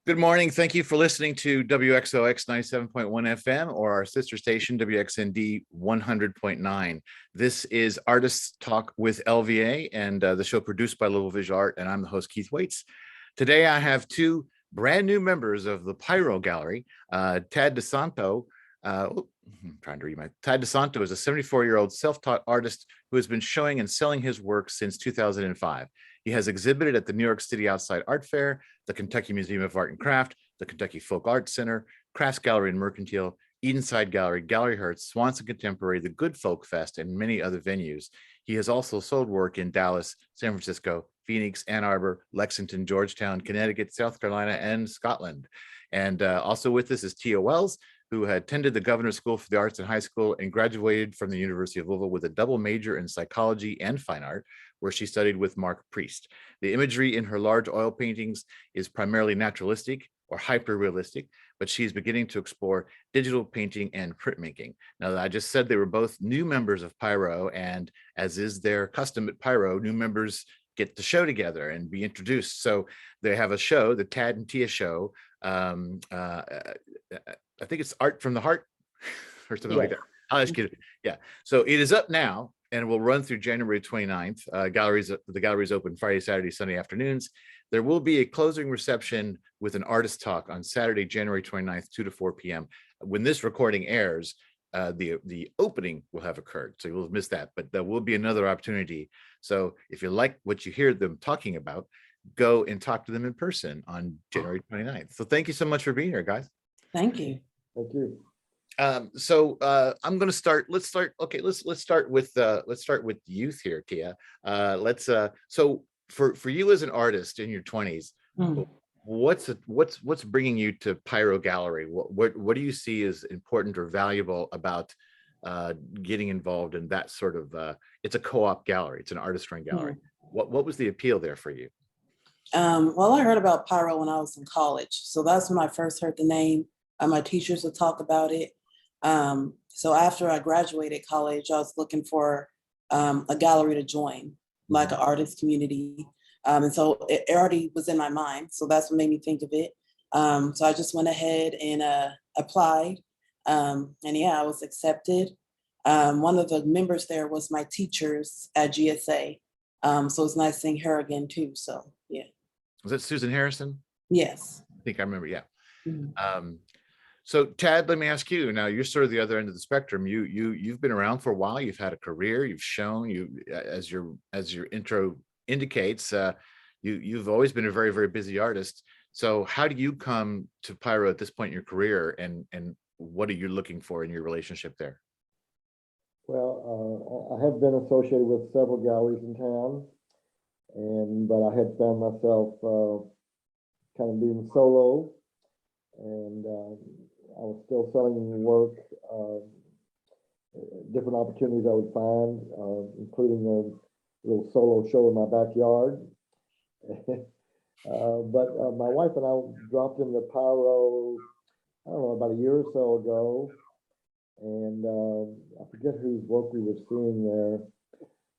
Good morning. Thank you for listening to WXOX 97.1 FM or our sister station, WXND 100.9. This is Artists Talk with LVA and the show produced by Louisville Visual Art, and I'm the host, Keith Waits. Today, I have two brand new members of the Pyro Gallery, Tad DeSanto. I'm trying to read my Tad DeSanto is a 74-year-old self-taught artist who has been showing and selling his work since 2005. He has exhibited at the New York City Outside Art Fair, the Kentucky Museum of Art and Craft, the Kentucky Folk Arts Center, Crafts Gallery and Mercantile, Edenside Gallery, Gallery Hertz, Swanson Contemporary, the Good Folk Fest, and many other venues. He has also sold work in Dallas, San Francisco, Phoenix, Ann Arbor, Lexington, Georgetown, Connecticut, South Carolina, and Scotland. And also with us is Tia Wells, who had attended the Governor's School for the Arts in high school and graduated from the University of Louisville with a double major in psychology and fine art, where she studied with Mark Priest. The imagery in her large oil paintings is primarily naturalistic or hyper-realistic, but she's beginning to explore digital painting and printmaking. Now, I just said they were both new members of Pyro, and as is their custom at Pyro, new members get to show together and be introduced. So they have a show, the Tad and Tia Show. I think it's Art from the Heart or something like that. I'll just get it. Yeah. So it is up now and it will run through January 29th. The gallery is open Friday, Saturday, Sunday afternoons. There will be a closing reception with an artist talk on Saturday, January 29th, 2 to 4 p.m. When this recording airs, the opening will have occurred. So you'll miss that, but there will be another opportunity. So if you like what you hear them talking about, go and talk to them in person on January 29th. So thank you so much for being here, guys. Thank you. Thank you. I'm going to start. Let's start. Okay, let's start with youth here, Tia. So for you as an artist in your 20s, what's bringing you to Pyro Gallery? What do you see as important or valuable about getting involved in that sort of? It's a co-op gallery. It's an artist-run gallery. What was the appeal there for you? Well, I heard about Pyro when I was in college, so that's when I first heard the name. My teachers would talk about it. So after I graduated college, I was looking for a gallery to join, like an artist community. And so it already was in my mind. So that's what made me think of it. So I just went ahead and applied. And yeah, I was accepted. One of the members there was my teachers at GSA. So it's nice seeing her again too. So yeah. Was that Susan Harrison? Yes. I think I remember. Yeah. So Tad, let me ask you. Now you're sort of the other end of the spectrum. You've been around for a while. You've had a career. You've shown as your intro indicates. You've always been a very, very busy artist. So how do you come to Pyro at this point in your career, and what are you looking for in your relationship there? Well, I have been associated with several galleries in town, but I had found myself kind of being solo, and I was still selling work, different opportunities I would find, including a little solo show in my backyard. But my wife and I dropped into Pyro, I don't know, about a year or so ago, and I forget whose work we were seeing there.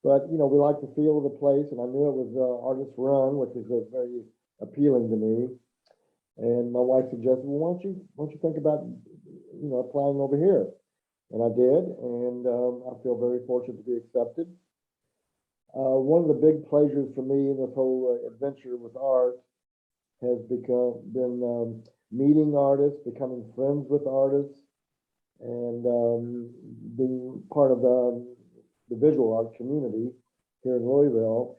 But, we like the feel of the place, and I knew it was artist run, which is very appealing to me. And my wife suggested, well, why don't you think about, applying over here? And I did, and I feel very fortunate to be accepted. One of the big pleasures for me in this whole adventure with art has been meeting artists, becoming friends with artists, and being part of the visual art community here in Louisville.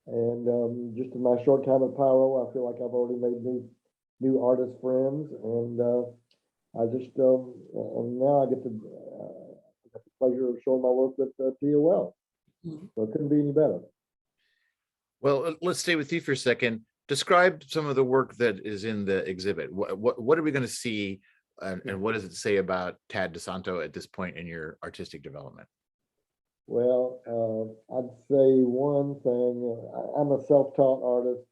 And just in my short time at Pyro, I feel like I've already made new artist friends, and I just and now I get the pleasure of showing my work with Tia Wells. So it couldn't be any better. Well, let's stay with you for a second. Describe some of the work that is in the exhibit. What are we going to see, and what does it say about Tad DeSanto at this point in your artistic development? Well, I'd say one thing. I'm a self-taught artist.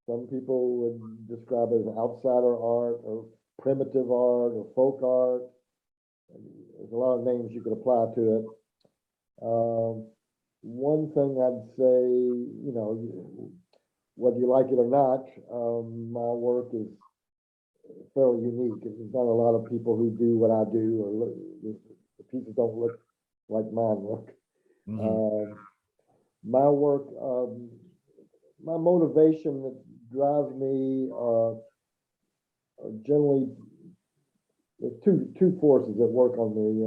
Some people would describe it as outsider art or primitive art or folk art. There's a lot of names you could apply to it. One thing I'd say, whether you like it or not, my work is fairly unique. There's not a lot of people who do what I do, or the pieces don't look like mine look. My work, my motivation that drives me are generally, there's two forces that work on me.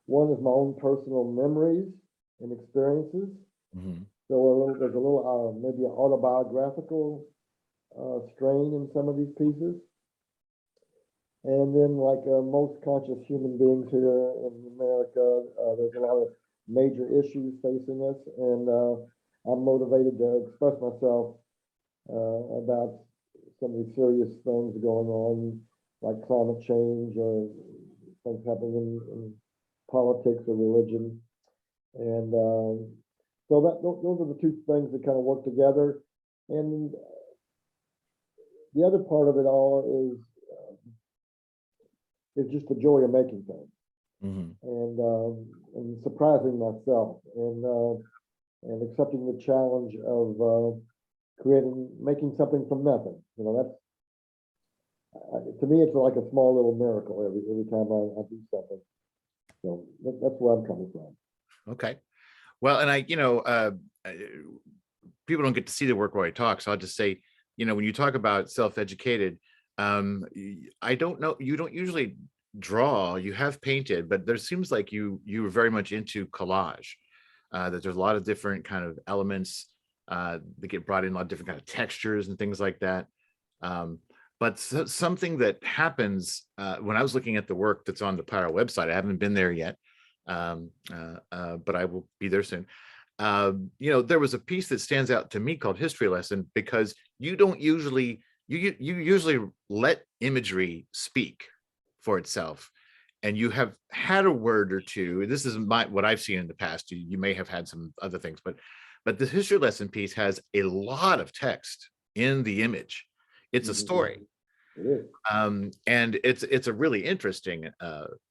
One is my own personal memories and experiences. So there's a little maybe an autobiographical strain in some of these pieces. And then, like most conscious human beings here in America, there's a lot of major issues facing us, and I'm motivated to express myself about some of these serious things going on, like climate change or things happening in politics or religion. And so those are the two things that kind of work together. And the other part of it all is just the joy of making things, and surprising myself, and accepting the challenge of making something from nothing. You know, that's to me, it's like a small little miracle every time I do something. So that's where I'm coming from. Okay. Well, and people don't get to see the work where I talk, so I'll just say, when you talk about self-educated, I don't know, you don't usually draw, you have painted, but there seems like you were very much into collage, that there's a lot of different kind of elements that get brought in, a lot of different kind of textures and things like that. But something that happens when I was looking at the work that's on the Pyro website, I haven't been there yet, but I will be there soon. There was a piece that stands out to me called History Lesson, because you don't usually, you usually let imagery speak for itself. And you have had a word or two. This is what I've seen in the past. You may have had some other things, but the History Lesson piece has a lot of text in the image. It's a story. It is. And it's a really interesting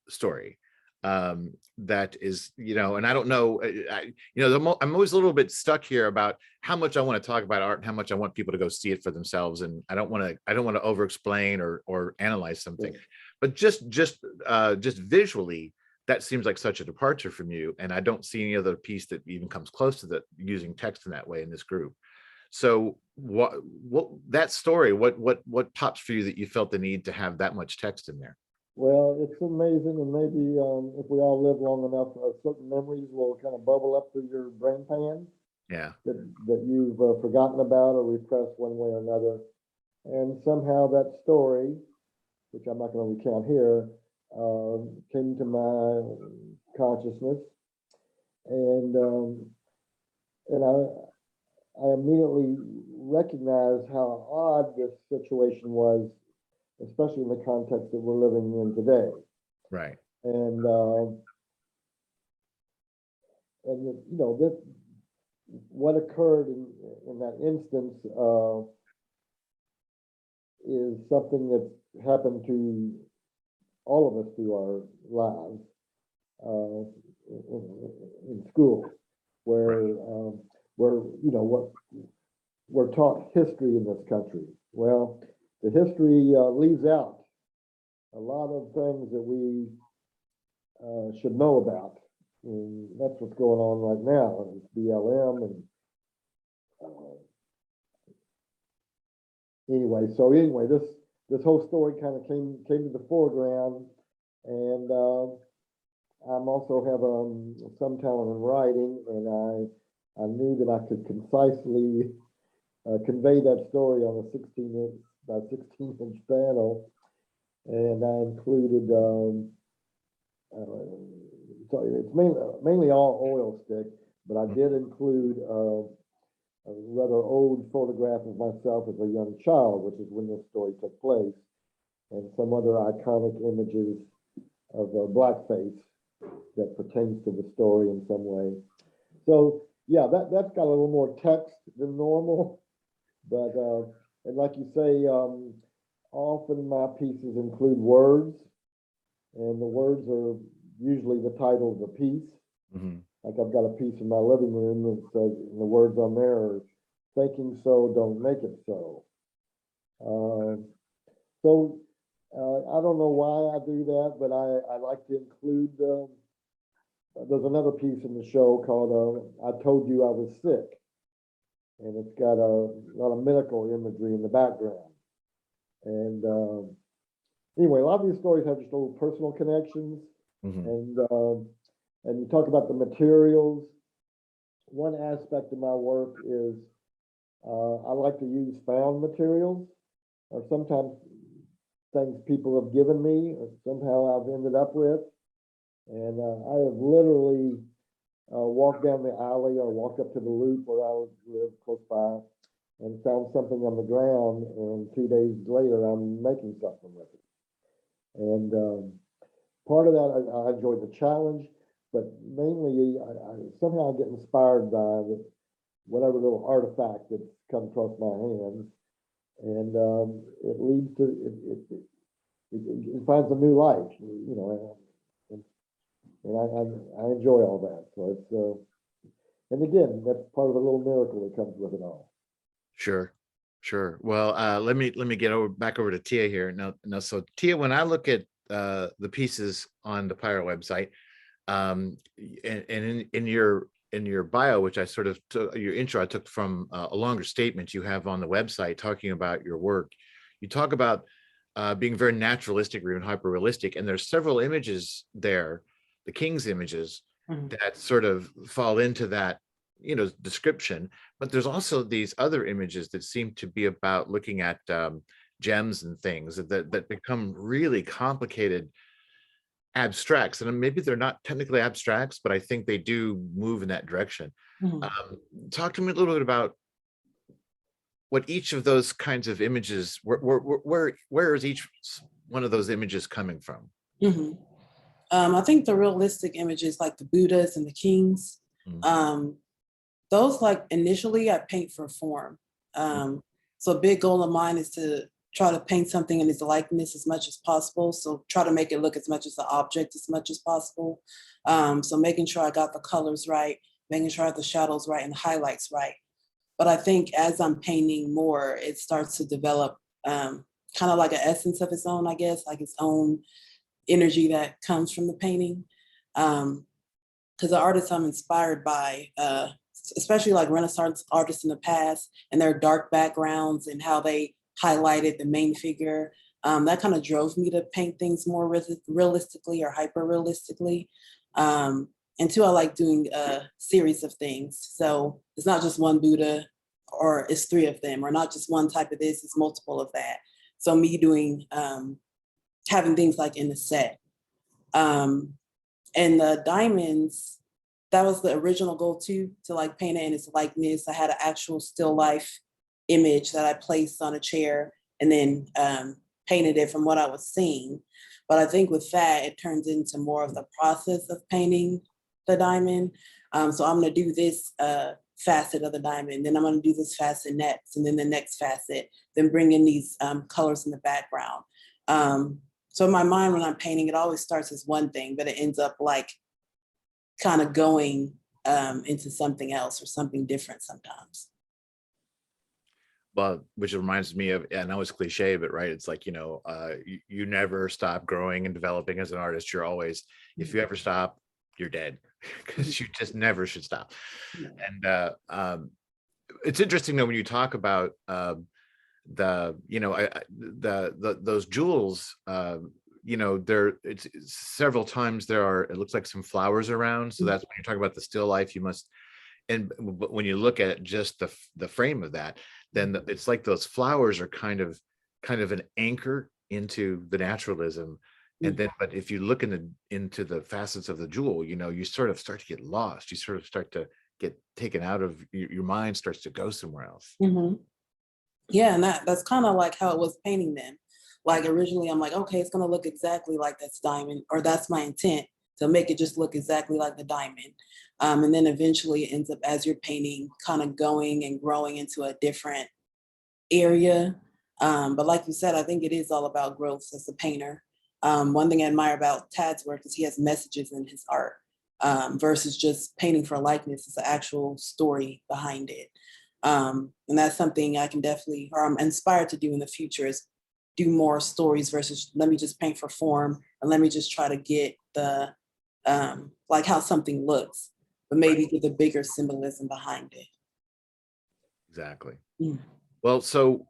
story. That is, and I don't know, I'm always a little bit stuck here about how much I want to talk about art and how much I want people to go see it for themselves. And I don't want to over explain or analyze something, but just visually, that seems like such a departure from you. And I don't see any other piece that even comes close to that, using text in that way in this group. So what that story, what pops for you that you felt the need to have that much text in there? Well, it's amazing, and maybe if we all live long enough, certain memories will kind of bubble up through your brain pan. Yeah. That you've forgotten about or repressed one way or another, and somehow that story, which I'm not going to recount here, came to my consciousness, and I immediately recognized how odd this situation was, especially in the context that we're living in today. Right. And this, what occurred in that instance is something that's happened to all of us through our lives in schools, where we're taught history in this country. Well, the history leaves out a lot of things that we should know about. And that's what's going on right now. It's BLM and anyway, this whole story kind of came to the foreground, and I'm also have some talent in writing, and I knew that I could concisely convey that story on a 16-inch panel, and I included so it's mainly all oil stick, but I did include a rather old photograph of myself as a young child, which is when this story took place, and some other iconic images of blackface that pertains to the story in some way. So yeah, that's got a little more text than normal, but and like you say, often my pieces include words, and the words are usually the title of the piece. Like I've got a piece in my living room that says, and the words on there are, "Thinking so, don't make it so." So I don't know why I do that, but I like to include, there's another piece in the show called I Told You I Was Sick. And it's got a lot of medical imagery in the background. And anyway, a lot of these stories have just little personal connections. And you talk about the materials. One aspect of my work is I like to use found materials, or sometimes things people have given me or somehow I've ended up with. And I have literally walked down the alley or walked up to the loop where I live close by and found something on the ground, and 2 days later I'm making something with it. And part of that, I enjoy the challenge, but mainly I somehow get inspired by whatever little artifact that's come across my hands, and it leads to it finds a new life, you know, and I enjoy all that. So it's and again, that's part of the little miracle that comes with it all. Sure. Well, let me get back over to Tia here. Now, so Tia, when I look at the pieces on the Pyro website, and in your bio, which I sort of took, your intro I took from a longer statement you have on the website talking about your work, you talk about being very naturalistic or even hyper realistic, and there's several images there, the king's images, that sort of fall into that, you know, description. But there's also these other images that seem to be about looking at gems and things that become really complicated abstracts, and maybe they're not technically abstracts, but I think they do move in that direction. Talk to me a little bit about what each of those kinds of images, where is each one of those images coming from? I think the realistic images like the Buddhas and the kings, those, like, initially I paint for form. So a big goal of mine is to try to paint something in its likeness as much as possible. So try to make it look as much as the object as much as possible. So making sure I got the colors right, making sure I have the shadows right and the highlights right. But I think as I'm painting more, it starts to develop kind of like an essence of its own, I guess, like its own energy that comes from the painting. Because the artists I'm inspired by, especially like Renaissance artists in the past and their dark backgrounds and how they highlighted the main figure, that kind of drove me to paint things more realistically or hyper realistically. And two, I like doing a series of things. So it's not just one Buddha, or it's three of them, or not just one type of this, it's multiple of that. So me doing, having things like in the set. And the diamonds, that was the original goal too, to like paint it in its likeness. I had an actual still life image that I placed on a chair and then painted it from what I was seeing. But I think with that, it turns into more of the process of painting the diamond. So I'm gonna do this facet of the diamond, then I'm gonna do this facet next, and then the next facet, then bring in these colors in the background. So in my mind, when I'm painting, it always starts as one thing, but it ends up like kind of going into something else or something different sometimes. Well, which reminds me of, I know it's cliche, but right, it's like, you know, you never stop growing and developing as an artist. You're always, if you ever stop, you're dead, because you just never should stop. And it's interesting though when you talk about the, you know, those jewels, you know, it's several times there are, it looks like some flowers around. So that's when you're talking about the still life, you must, and when you look at just the frame of that, then it's like those flowers are kind of an anchor into the naturalism. And then, but if you look into the facets of the jewel, you know, you sort of start to get lost. You sort of start to get taken out of your mind, starts to go somewhere else. Yeah, and that's kind of like how it was painting them. Like originally I'm like, okay, it's gonna look exactly like that's diamond, or that's my intent, to make it just look exactly like the diamond. And then eventually it ends up, as you're painting, kind of going and growing into a different area. But like you said, I think it is all about growth as a painter. One thing I admire about Tad's work is he has messages in his art, versus just painting for likeness. It's an actual story behind it. And that's something I can definitely, or I'm inspired to do in the future, is do more stories versus let me just paint for form, and let me just try to get the like how something looks, but maybe get the bigger symbolism behind it. Exactly. Mm. Well, so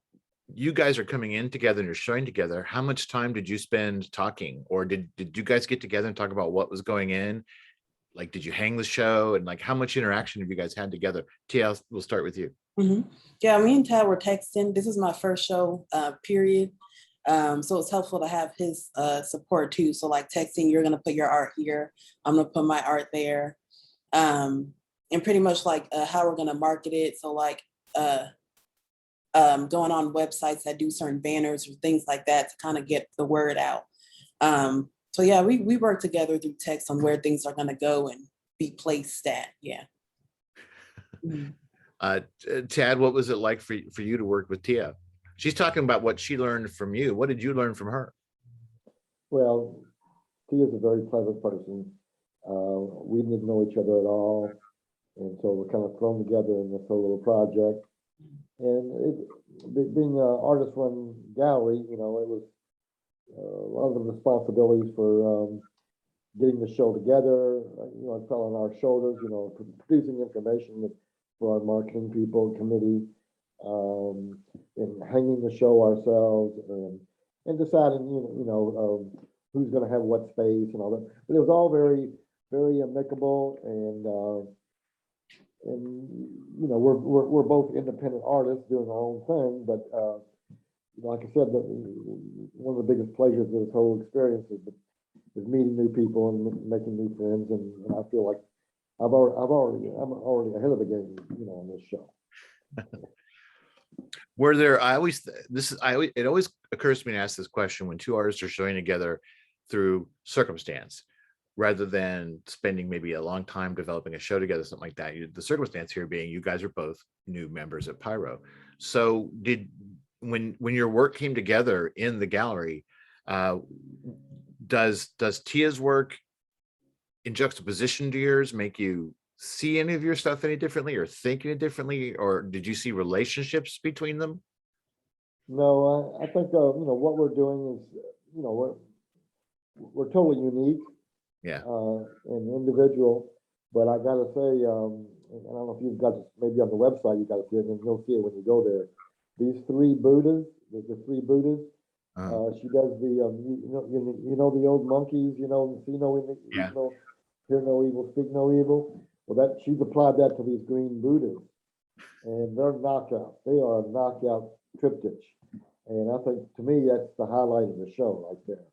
you guys are coming in together and you're showing together. How much time did you spend talking, or did you guys get together and talk about what was going in? Like, did you hang the show, and like how much interaction have you guys had together? Tia, we'll start with you. Mm-hmm. Yeah, me and Tad were texting. This is my first show, period. So it's helpful to have his support too. So like texting, you're gonna put your art here, I'm gonna put my art there. And pretty much like how we're gonna market it. So like going on websites that do certain banners or things like that to kind of get the word out. So yeah, we work together through text on where things are gonna go and be placed at. Yeah. Mm. Tad, what was it like for you to work with Tia? She's talking about what she learned from you. What did you learn from her? Well, Tia's a very pleasant person. We didn't know each other at all, and so we're kind of thrown together in this whole little project. And being an artist-run gallery, you know, it was a lot of the responsibilities for getting the show together. You know, it fell on our shoulders. You know, producing information for our marketing people committee, and hanging the show ourselves, and deciding, who's going to have what space and all that. But it was all very, very amicable, and you know, we're both independent artists doing our own thing. But like I said, one of the biggest pleasures of this whole experience is meeting new people and making new friends, and I feel like I'm already ahead of the game, you know, on this show. Were there, it always occurs to me to ask this question when two artists are showing together through circumstance, rather than spending maybe a long time developing a show together, something like that. The circumstance here being you guys are both new members at Pyro. So when your work came together in the gallery, does Tia's work in juxtaposition to yours make you see any of your stuff any differently, or think any differently, or did you see relationships between them? No, I think what we're doing is, we're totally unique, Yeah. and individual. But I gotta say, and I don't know if you've got maybe on the website you gotta see it, and you'll see it when you go there. These three Buddhas, the three Buddhas. She does the you know the old monkeys, see no evil, hear no evil, speak no evil. Well, she's applied that to these green Buddhas, and they're knockouts. They are a knockout triptych, and I think to me that's the highlight of the show right there.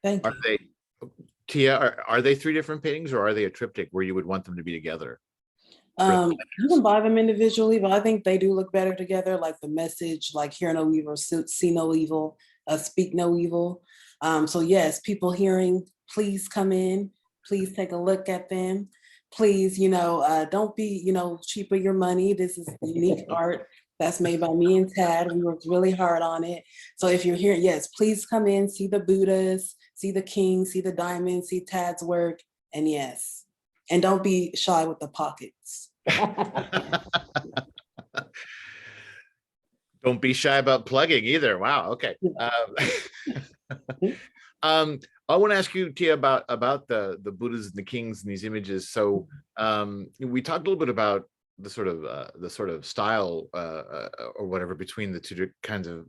Thank you. Are they, Tia, are they three different paintings, or are they a triptych where you would want them to be together? You can buy them individually, but I think they do look better together, like the message, like hear no evil, see no evil, speak no evil. So yes, people hearing, please come in, please take a look at them. Please, don't be, cheap with your money. This is unique art that's made by me and Tad. We worked really hard on it. So if you're here, yes, please come in, see the Buddhas, see the king, see the diamonds, see Tad's work, and yes. And don't be shy with the pockets. Don't be shy about plugging either. Wow. Okay. I want to ask you, Tia, about the Buddhas and the kings and these images. So we talked a little bit about the sort of style or whatever between the two kinds of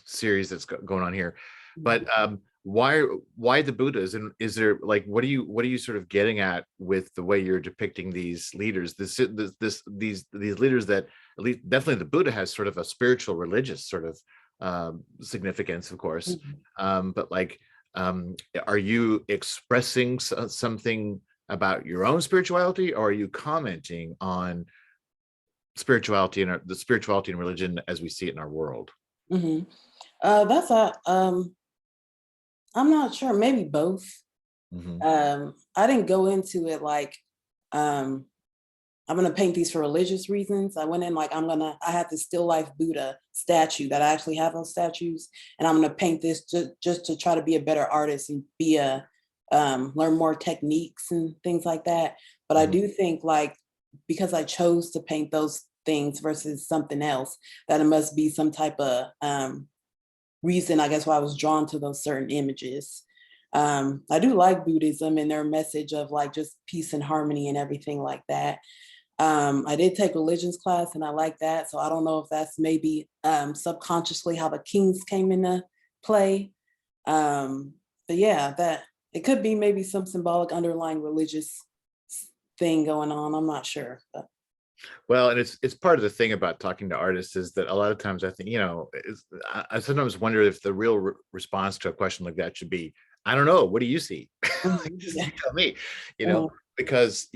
series that's going on here, but why the Buddhas, and is there like what are you sort of getting at with the way you're depicting these leaders, these leaders that at least definitely the Buddha has sort of a spiritual religious sort of significance, of course, but like are you expressing something about your own spirituality, or are you commenting on spirituality and the spirituality and religion as we see it in our world? Mm-hmm. I'm not sure, maybe both. Mm-hmm. I didn't go into it like, I'm gonna paint these for religious reasons. I went in like, I have this still life Buddha statue that I actually have those statues, and I'm gonna paint this just to try to be a better artist and learn more techniques and things like that. But I do think like, because I chose to paint those things versus something else, that it must be some type of reason, I guess, why I was drawn to those certain images. I do like Buddhism and their message of like just peace and harmony and everything like that. I did take religions class and I like that. So I don't know if that's maybe subconsciously how the kings came into play. But yeah, that it could be maybe some symbolic underlying religious thing going on. I'm not sure. But. Well, and it's part of the thing about talking to artists is that a lot of times I think, I sometimes wonder if the real response to a question like that should be, I don't know, what do you see? Just you tell me, because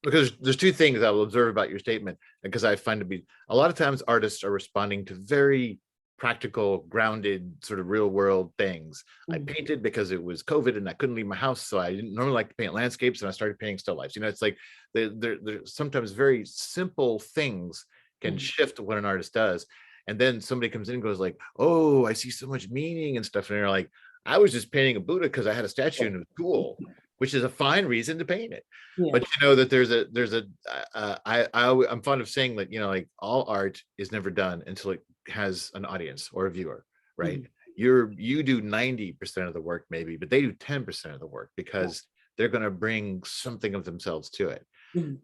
there's two things I will observe about your statement, because I find to be a lot of times artists are responding to very practical, grounded, sort of real world things. I painted because it was COVID and I couldn't leave my house, so I didn't normally like to paint landscapes, and I started painting still lifes. It's like they're sometimes very simple things can shift what an artist does, and then somebody comes in and goes like, "Oh, I see so much meaning and stuff," and you're like, "I was just painting a Buddha because I had a statue and it was cool," which is a fine reason to paint it. Yeah. But that I'm fond of saying that, like all art is never done until it has an audience or a viewer, right? You do 90% of the work maybe, but they do 10% of the work because they're going to bring something of themselves to it.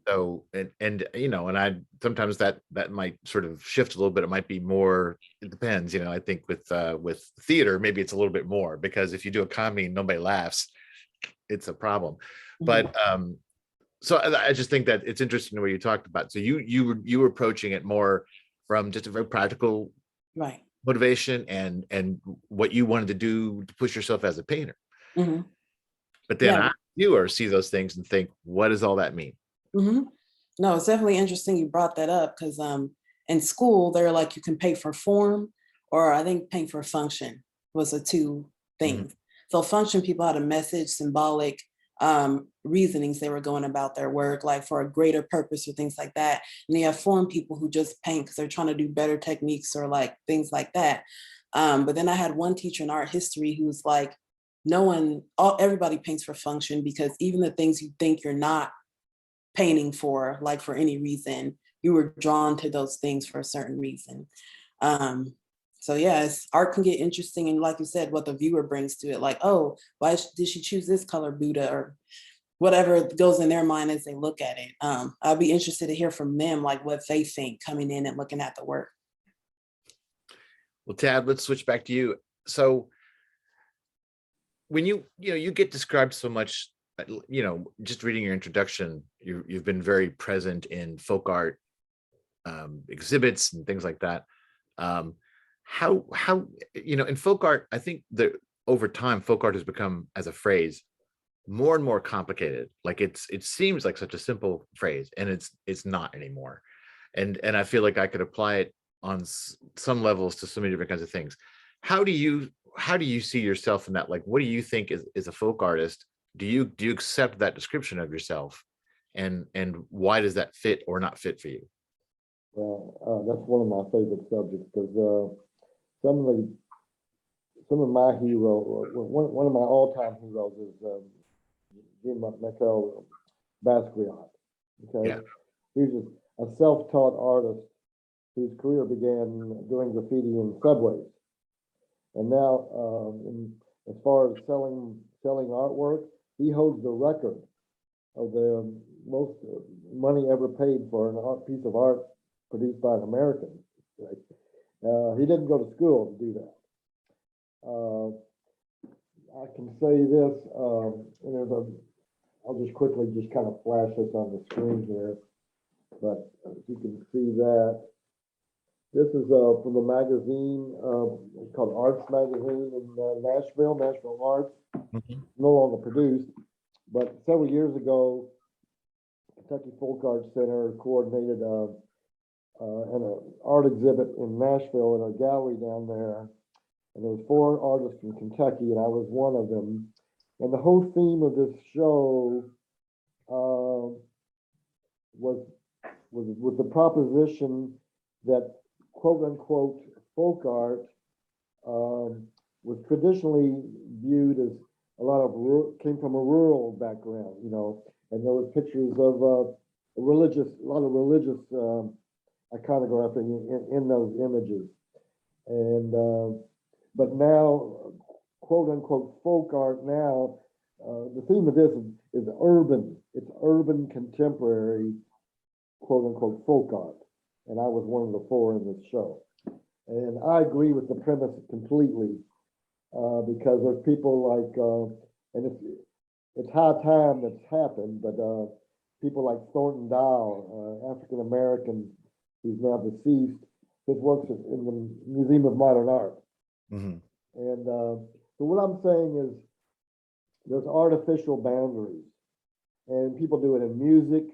So, and I sometimes that might sort of shift a little bit. It might be more, it depends, I think with theater, maybe it's a little bit more, because if you do a comedy and nobody laughs, it's a problem. But so I just think that it's interesting the way you talked about. So you were approaching it more from just a very practical motivation and what you wanted to do to push yourself as a painter. But then you see those things and think, what does all that mean? No, it's definitely interesting you brought that up, because in school they're like, you can paint for form, or I think paint for function was the two things. So function, people had a message, symbolic reasonings they were going about their work, like for a greater purpose or things like that. And you have form people who just paint because they're trying to do better techniques or like things like that. But then I had one teacher in art history who was like, everybody paints for function, because even the things you think you're not painting for, like for any reason, you were drawn to those things for a certain reason. So yeah, art can get interesting, and like you said, what the viewer brings to it, like, oh, why did she choose this color Buddha, or whatever goes in their mind as they look at it. I'll be interested to hear from them, like what they think coming in and looking at the work. Well, Tad, let's switch back to you. So when you get described so much, just reading your introduction, you've been very present in folk art exhibits and things like that. How in folk art, I think that over time folk art has become, as a phrase, more and more complicated. Like it seems like such a simple phrase, and it's not anymore. And I feel like I could apply it on some levels to so many different kinds of things. How do you see yourself in that? Like, what do you think is a folk artist? Do you accept that description of yourself, and why does that fit or not fit for you? Well, that's one of my favorite subjects, because some of my heroes, one of my all-time heroes is Jean-Michel Basquiat. Okay, yeah. He's a self-taught artist whose career began doing graffiti in subways, and now, as far as selling artwork, he holds the record of the most money ever paid for an piece of art produced by an American. He didn't go to school to do that. I can say this, I'll just quickly just kind of flash this on the screen here, but if you can see that, this is from a magazine called Arts Magazine in Nashville Arts. No longer produced, but several years ago, Kentucky Folk Arts Center coordinated an art exhibit in Nashville in a gallery down there. And there was 4 artists from Kentucky, and I was one of them. And the whole theme of this show was the proposition that quote unquote folk art was traditionally viewed as came from a rural background, and there was pictures of a lot of religious iconography in those images. And but now, quote unquote, folk art now. The theme of this is urban. It's urban contemporary, quote unquote, folk art. And I was one of the four in this show. And I agree with the premise completely, because there's people like, and it's high time that's happened, but people like Thornton Dow, African American, who's now deceased, his works in the Museum of Modern Art. Mhm. And so what I'm saying is there's artificial boundaries, and people do it in music.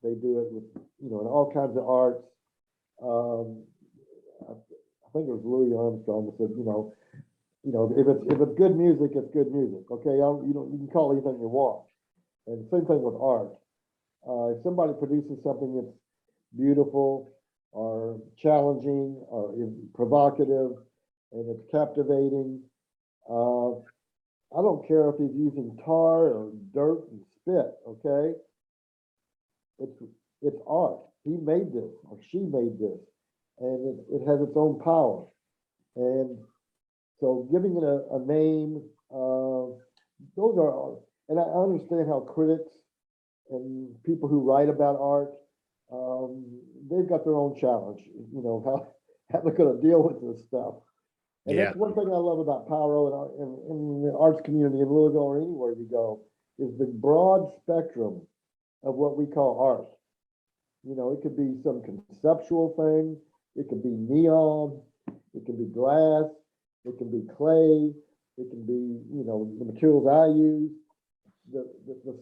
They do it with, in all kinds of arts. I think it was Louis Armstrong that said, if it's good music, it's good music. Okay, you can call it anything you want. And same thing with art. If somebody produces something that's beautiful or challenging or provocative and it's captivating, I don't care if he's using tar or dirt and spit. Okay, it's art. He made this or she made this, and it has its own power. And so giving it a name, those are, and I understand how critics and people who write about art, they've got their own challenge, how they're going to deal with this stuff. And Yeah. that's one thing I love about Pyro and in the arts community in Louisville or anywhere you go, is the broad spectrum of what we call art. It could be some conceptual thing, it could be neon, it can be glass, it can be clay, it can be, the materials I use. The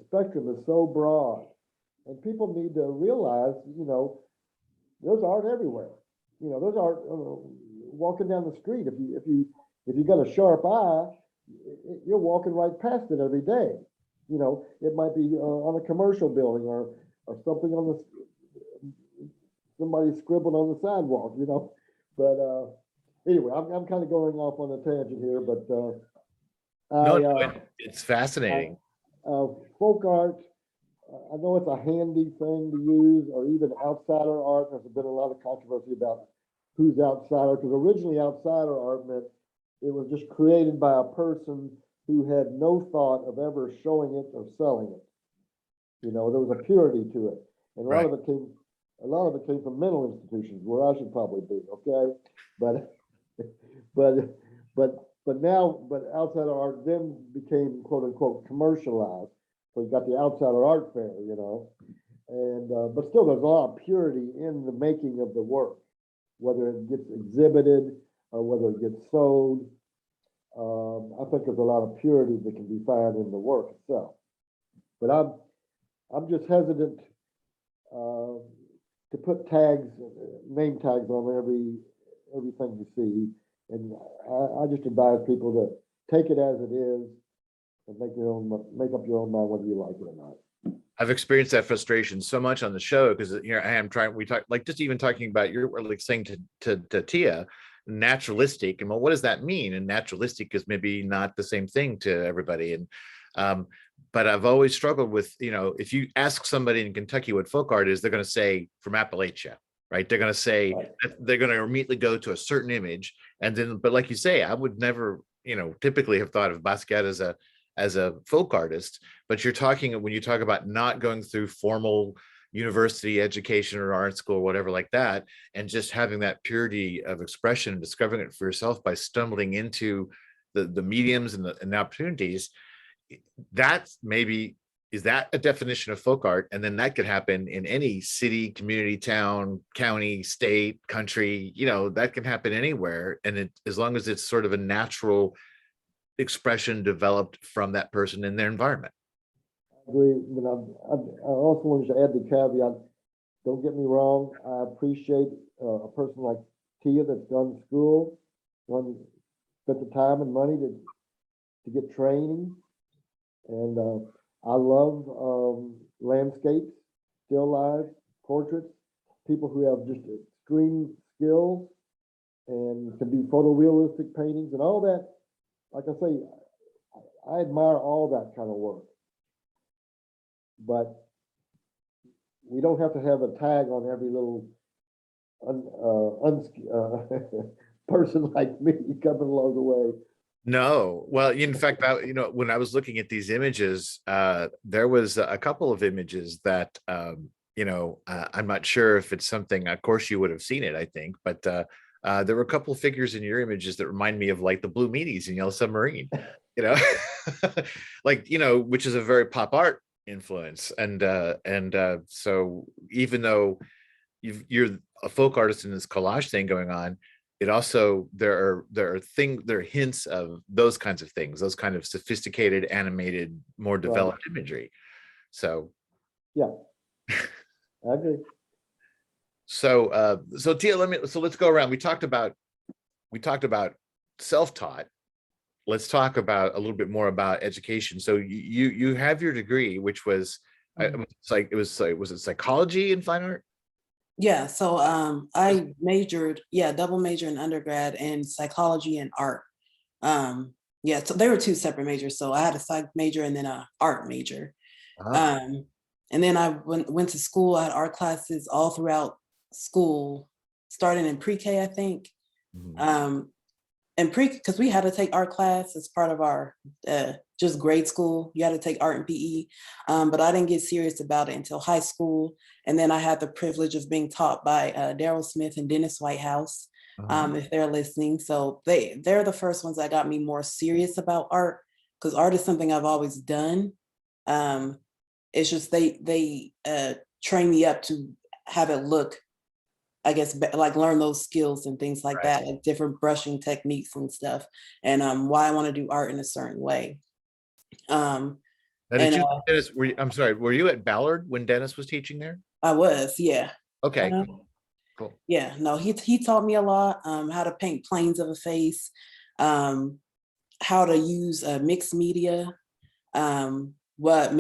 spectrum is so broad, and people need to realize, there's art everywhere. There's art walking down the street. If you got a sharp eye, you're walking right past it every day. It might be on a commercial building or something on somebody scribbled on the sidewalk. But anyway, I'm kind of going off on a tangent here, but It's fascinating. folk art, I know it's a handy thing to use, or even outsider art. There's been a lot of controversy about who's outsider, because originally outsider art meant it was just created by a person who had no thought of ever showing it or selling it. There was a purity to it, and a lot of it came from mental institutions, where I should probably be. Okay, but outsider art then became quote unquote commercialized. So you got the outsider art fair, and but still there's a lot of purity in the making of the work, whether it gets exhibited or whether it gets sold. I think there's a lot of purity that can be found in the work itself. But I'm just hesitant to put name tags on everything you see, and I just advise people to take it as it is and make up your own mind whether you like it or not. I've experienced that frustration so much on the show, because here I am we talk, like, just even talking about like saying to Tia, naturalistic, and well, what does that mean? And naturalistic is maybe not the same thing to everybody. And but I've always struggled with, if you ask somebody in Kentucky what folk art is, they're going to say from Appalachia, right? They're going to say, they're going to immediately go to a certain image. And then, but like you say, I would never, typically have thought of Basquiat as a folk artist. But when you talk about not going through formal university education or art school or whatever like that, and just having that purity of expression and discovering it for yourself by stumbling into the mediums and the opportunities, that's maybe, is that a definition of folk art? And then that could happen in any city, community, town, county, state, country, that can happen anywhere. And as long as it's sort of a natural expression developed from that person in their environment. I agree, but I also wanted to add the caveat. Don't get me wrong. I appreciate a person like Tia that's done school, spent the time and money to get training. And I love landscapes, still life, portraits, people who have just extreme skills and can do photorealistic paintings and all that. Like I say, I admire all that kind of work. But we don't have to have a tag on every little person like me coming along the way. No, well, in fact, when I was looking at these images, there was a couple of images that, I'm not sure if it's something, of course you would have seen it, I think, but there were a couple of figures in your images that remind me of like the Blue Meanies in Yellow Submarine, you know, like, which is a very pop art influence. And so even though you're a folk artist in this collage thing going on, it also there are hints of those kinds of things, those kind of sophisticated, animated, more developed imagery. So yeah, I agree. So Tia, let's go around. We talked about self-taught. Let's talk about a little bit more about education. So you have your degree, which was was it psychology and fine art? Yeah, so I majored, double major in undergrad in psychology and art. Yeah, so they were two separate majors. So I had a psych major and then a art major. And then I went to school. I had art classes all throughout school, starting in pre-K, I think. And because we had to take art class as part of our just grade school. You had to take art and PE, but I didn't get serious about it until high school. And then I had the privilege of being taught by Daryl Smith and Dennis Whitehouse, if they're listening. So they're the first ones that got me more serious about art, because art is something I've always done. It's just they train me up to have it look, I guess, like learn those skills and things like that, like different brushing techniques and stuff, and why I want to do art in a certain way. Now, Dennis, I'm sorry, were you at Ballard when Dennis was teaching there? I was, yeah. Okay, cool. Yeah, no, he taught me a lot, how to paint planes of a face, how to use mixed media, what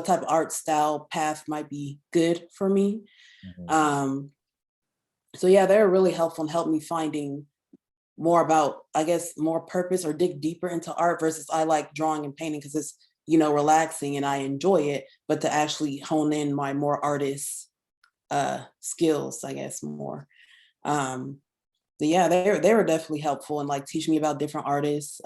type of art style path might be good for me. So yeah, they're really helpful and helped me finding more about, I guess, more purpose or dig deeper into art versus I like drawing and painting because it's, relaxing and I enjoy it, but to actually hone in my more artist skills, I guess, more. But yeah, they were definitely helpful and like teach me about different artists.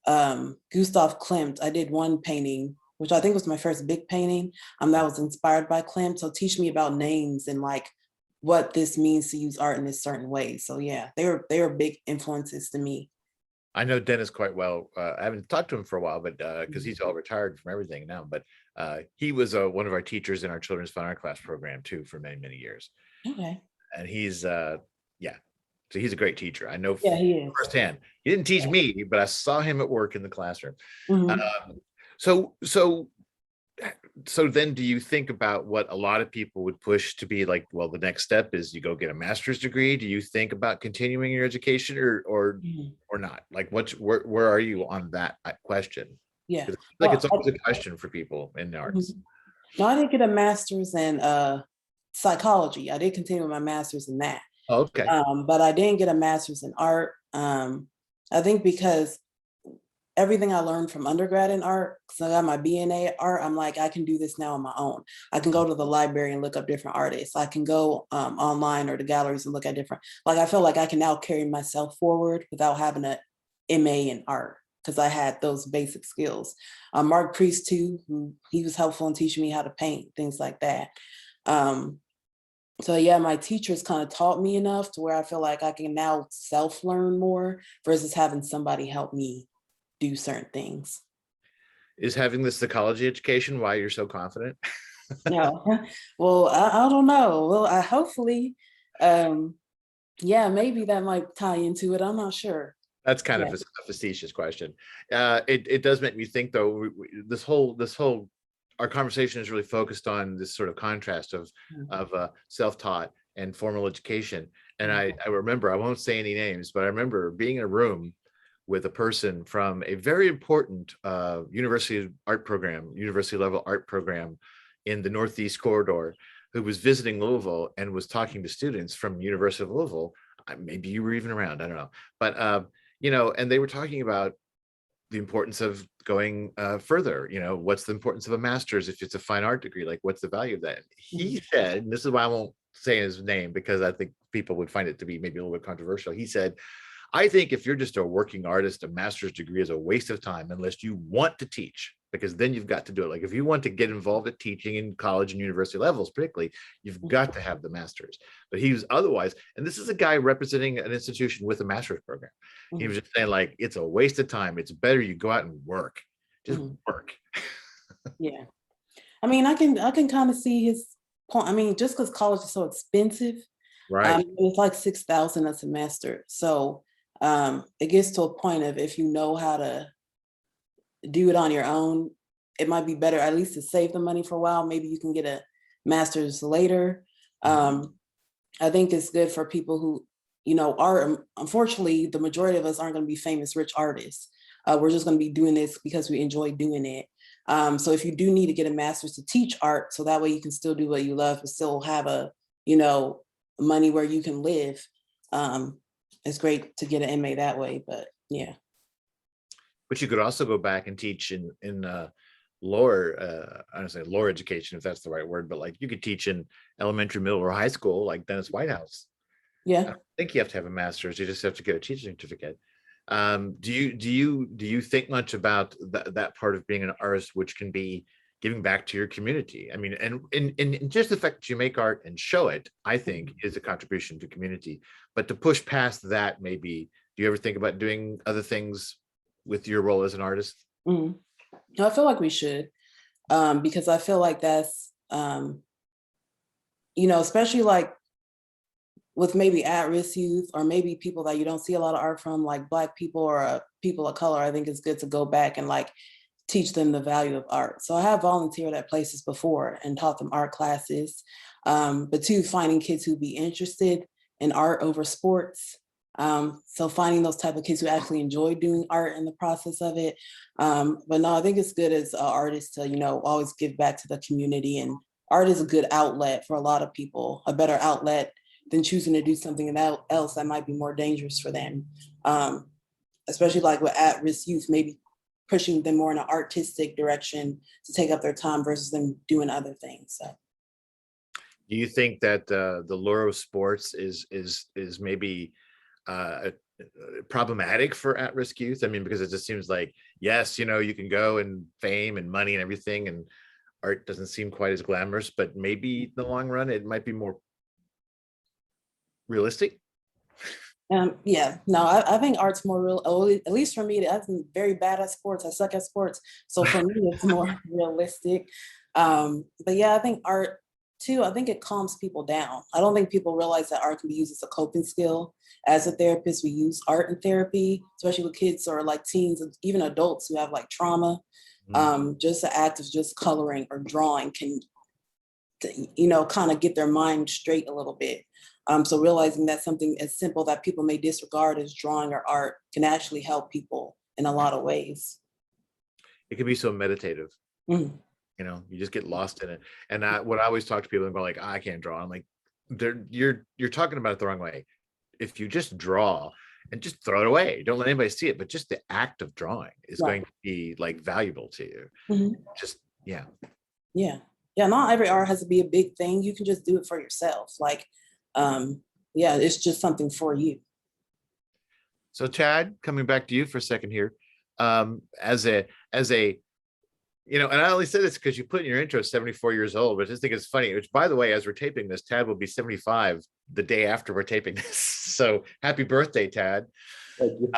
Gustav Klimt, I did one painting, which I think was my first big painting, that was inspired by Klimt. So teach me about names and like what this means to use art in this certain way. So yeah, they were big influences to me. I know Dennis quite well. I haven't talked to him for a while, but because he's all retired from everything now. But he was one of our teachers in our children's fine art class program too for many, many years. Okay. And he's so he's a great teacher. I know he is. firsthand. He didn't teach me, but I saw him at work in the classroom. So then do you think about what a lot of people would push to be like, well, the next step is you go get a master's degree? Do you think about continuing your education or not? Like where are you on that question? Yeah. It's always a question for people in the arts. No, I didn't get a master's in psychology. I did continue with my master's in that. Okay. But I didn't get a master's in art. I think because everything I learned from undergrad in art, so I got my BNA art, I'm like, I can do this now on my own. I can go to the library and look up different artists. I can go online or the galleries and look at different, like I feel like I can now carry myself forward without having a MA in art because I had those basic skills. Mark Priest too, he was helpful in teaching me how to paint, things like that. So yeah, my teachers kind of taught me enough to where I feel like I can now self-learn more versus having somebody help me do certain things. Is having the psychology education why you're so confident? No, well, I don't know. Well, I hopefully, maybe that might tie into it. I'm not sure. That's kind of a facetious question. It does make me think though, this whole our conversation is really focused on this sort of contrast of self-taught and formal education. And I remember, I won't say any names, but I remember being in a room with a person from a very important university level art program in the Northeast corridor who was visiting Louisville and was talking to students from University of Louisville. Maybe you were even around, I don't know. But, and they were talking about the importance of going further. What's the importance of a master's if it's a fine art degree? Like, what's the value of that? He said, and this is why I won't say his name because I think people would find it to be maybe a little bit controversial. He said, I think if you're just a working artist, a master's degree is a waste of time unless you want to teach, because then you've got to do it. Like if you want to get involved at teaching in college and university levels, particularly, you've got to have the master's. But he was otherwise, and this is a guy representing an institution with a master's program. He was just saying like, it's a waste of time. It's better you go out and work, just work. Yeah. I mean, I can kind of see his point. I mean, just because college is so expensive, Right. it's like $6,000 a semester. So it gets to a point of if you know how to do it on your own, it might be better at least to save the money for a while. Maybe you can get a master's later. I think it's good for people who, you know, are, unfortunately, the majority of us aren't going to be famous, rich artists. We're just going to be doing this because we enjoy doing it. So if you do need to get a master's to teach art, so that way you can still do what you love, but still have a, you know, money where you can live. It's great to get an MA that way, but yeah. But you could also go back and teach in lower, I don't say lower education, if that's the right word, but like you could teach in elementary, middle, or high school, like Dennis Whitehouse. I Yeah. don't think you have to have a master's. You just have to get a teaching certificate. Do you think much about that part of being an artist, which can be giving back to your community? I mean, and just the fact that you make art and show it, I think, is a contribution to community. But to push past that, maybe, do you ever think about doing other things with your role as an artist? No, I feel like we should, because I feel like that's, you know, especially like with maybe at-risk youth or maybe people that you don't see a lot of art from, like Black people or people of color. I think it's good to go back and like teach them the value of art. So I have volunteered at places before and taught them art classes, but too, finding kids who'd be interested in art over sports. So finding those type of kids who actually enjoy doing art in the process of it. But no, I think it's good as an artist to, you know, always give back to the community, and art is a good outlet for a lot of people, a better outlet than choosing to do something else that might be more dangerous for them. Especially like with at-risk youth, maybe pushing them more in an artistic direction to take up their time versus them doing other things. So. Do you think that the lure of sports is maybe problematic for at-risk youth? I mean, because it just seems like, yes, you know, you can go and fame and money and everything, and art doesn't seem quite as glamorous, but maybe in the long run, it might be more realistic. Yeah, no, I think art's more real, at least for me. I'm very bad at sports. I suck at sports. So for me, it's more realistic. But yeah, I think art too, I think it calms people down. I don't think people realize that art can be used as a coping skill. As a therapist, we use art in therapy, especially with kids or like teens, even adults who have like trauma. Just the act of just coloring or drawing can, you know, kind of get their mind straight a little bit. So realizing that something as simple that people may disregard as drawing or art can actually help people in a lot of ways. It can be so meditative. You know, you just get lost in it. And what I always talk to people and go like, I can't draw. I'm like, you're talking about it the wrong way. If you just draw and just throw it away, don't let anybody see it, but just the act of drawing is going to be like valuable to you. Just yeah. Not every art has to be a big thing. You can just do it for yourself. Like, yeah, it's just something for you. So Tad, coming back to you for a second here, as a, you know, and I only said this because you put in your intro 74 years old, but I just think it's funny, which by the way, as we're taping this, Tad will be 75 the day after we're taping this. So happy birthday, Tad. Thank you.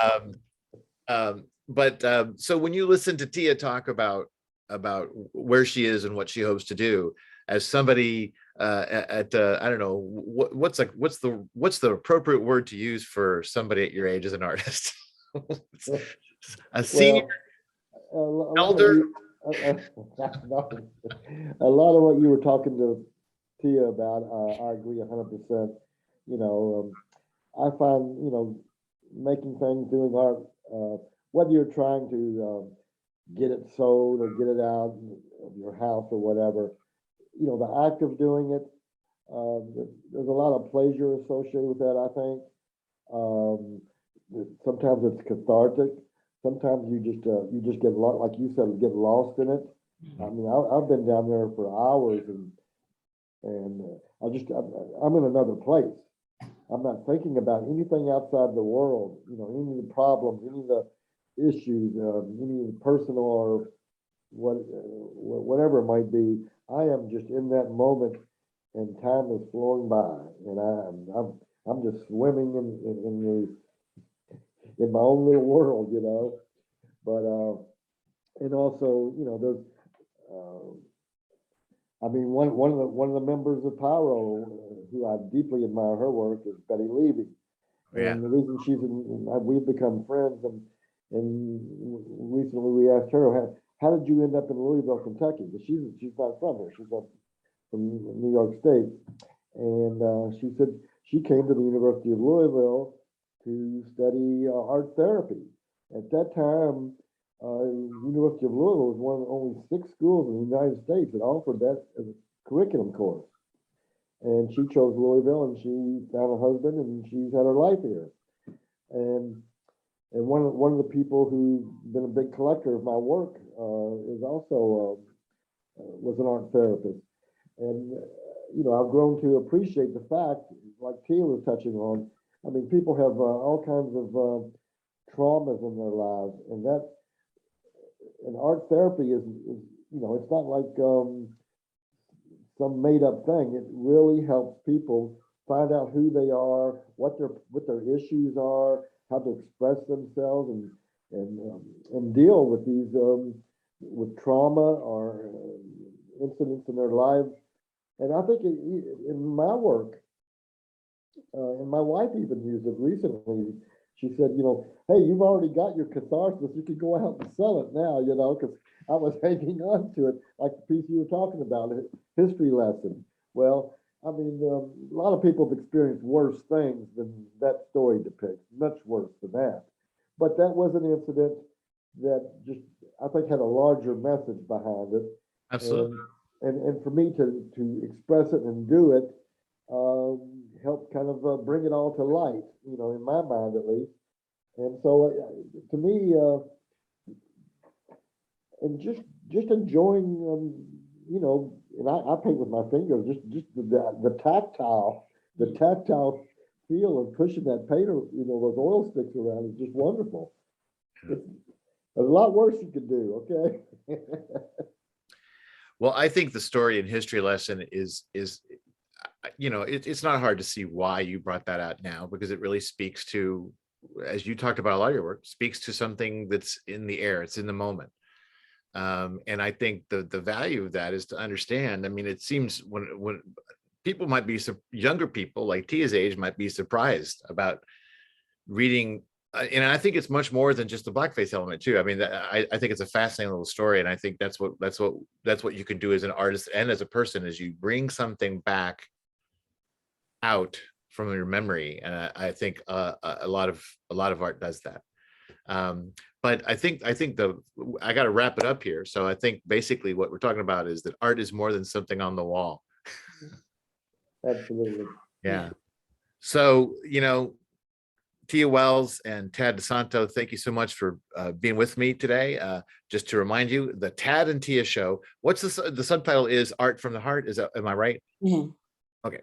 So when you listen to Tia talk about where she is and what she hopes to do, as somebody I don't know, what's the appropriate word to use for somebody at your age as an artist? A senior, elder. A lot of what you were talking to Tia about, I agree 100%. You know, I find, you know, making things, doing art, whether you're trying to get it sold or get it out of your house or whatever, you know, the act of doing it, there's a lot of pleasure associated with that, I think. Sometimes it's cathartic. Sometimes you just get lost, like you said, get lost in it. I mean, I've been down there for hours and And I'm in another place. I'm not thinking about anything outside the world, you know, any of the problems, any of the issues, any of the personal or whatever it might be. I am just in that moment, and time is flowing by, and I'm just swimming in my own little world, you know. But and also, you know, there's I mean, one of the members of Pyro, who I deeply admire her work, is Betty Levy. Yeah. And the reason we've become friends, and recently we asked her, how did you end up in Louisville, Kentucky? Because she's not from here. She's from New York State. And she said she came to the University of Louisville to study art therapy. At that time, University of Louisville was one of the only 6 schools in the United States that offered that as a curriculum course. And she chose Louisville, and she found a husband, and she's had her life here. And one of the people who's been a big collector of my work is also was an art therapist. And you know, I've grown to appreciate the fact, like Tia was touching on. I mean, people have all kinds of traumas in their lives, and art therapy is, you know, it's not like some made up thing. It really helps people find out who they are, what their issues are, how to express themselves, and deal with these with trauma or incidents in their lives. And I think in my work, and my wife even used it recently. She said, you know, hey, you've already got your catharsis. You can go out and sell it now, you know, because I was hanging on to it, like the piece you were talking about, a history lesson. Well, I mean, a lot of people have experienced worse things than that story depicts, much worse than that. But that was an incident that just, I think, had a larger message behind it. Absolutely. And for me to express it and do it, helped kind of bring it all to light, you know, in my mind at least. And so to me, and just enjoying, you know, and I paint with my fingers, just the tactile feel of pushing that painter, you know, those oil sticks around is just wonderful. There's a lot worse you could do, okay? Well, I think the story and history lesson is you know, it's not hard to see why you brought that out now, because it really speaks to, as you talked about a lot of your work, speaks to something that's in the air, it's in the moment. And I think the value of that is to understand. I mean, it seems when people might be, younger people like Tia's age might be surprised about reading, and I think it's much more than just the blackface element too. I mean, I think it's a fascinating little story, and I think that's what you can do as an artist and as a person, is you bring something back out from your memory, and I think a lot of art does that. But I think I got to wrap it up here. So I think basically what we're talking about is that art is more than something on the wall. Absolutely. Yeah. So, you know, Tia Wells and Tad DeSanto, thank you so much for being with me today. Just to remind you, the Tad and Tia show, what's the subtitle is Art from the Heart. Is that, am I right? Mm-hmm. Okay.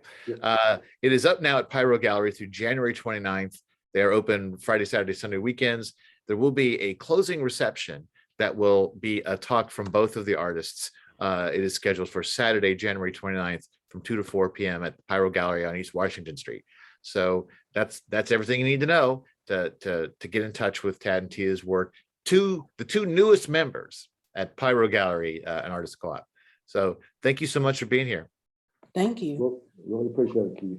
It is up now at Pyro Gallery through January 29th. They are open Friday, Saturday, Sunday weekends. There will be a closing reception that will be a talk from both of the artists. It is scheduled for Saturday, January 29th from 2 to 4 p.m. at Pyro Gallery on East Washington Street. So that's everything you need to know to get in touch with Tad and Tia's work. The two newest members at Pyro Gallery and Artist Co-op. So thank you so much for being here. Thank you. Well, really appreciate it, Keith.